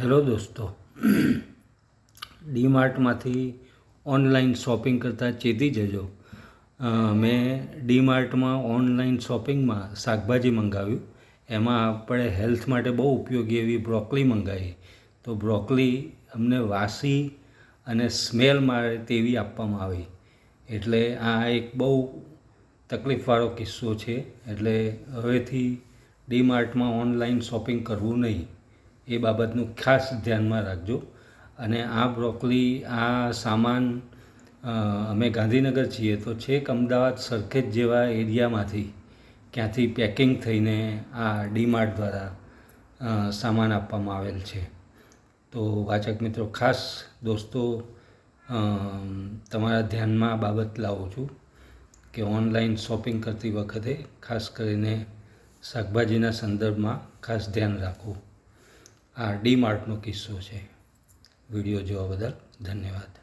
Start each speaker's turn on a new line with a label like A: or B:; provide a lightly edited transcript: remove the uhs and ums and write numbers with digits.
A: Hello દોસ્તો, ડીમાર્ટમાંથી online shopping કરતાં ચેતી જજો. મેં ડીમાર્ટમાં ઓનલાઈન શોપિંગમાં શાકભાજી મંગાવ્યું. એમાં આપણે હેલ્થ માટે બહુ ઉપયોગી એવી બ્રોકલી મંગાવી. તો બ્રોકલી અમને વાસી અને સ્મેલ મારે તેવી આપવામાં આવી. એટલે આ એક બહુ તકલીફવાળો કિસ્સો છે. એટલે હવેથી ડીમાર્ટમાં ઓનલાઈન શોપિંગ કરવું નહીં, એ બાબતનું ખાસ ધ્યાનમાં રાખજો. અને આ બ્રોકલી, આ સામાન અમે ગાંધીનગર છીએ, તો છેક અમદાવાદ સરખેજ જેવા એરિયામાંથી ક્યાંથી પેકિંગ થઈને આ ડીમાર્ટ દ્વારા સામાન આપવામાં આવેલ છે. તો વાચક મિત્રો, ખાસ દોસ્તો, તમારા ધ્યાનમાં આ બાબત લાવું છું કે ઓનલાઈન શોપિંગ કરતી વખતે ખાસ કરીને શાકભાજીના સંદર્ભમાં ખાસ ધ્યાન રાખવું. આ ડીમાર્ટનો કિસ્સો છે. વિડીયો જોવા બદલ ધન્યવાદ.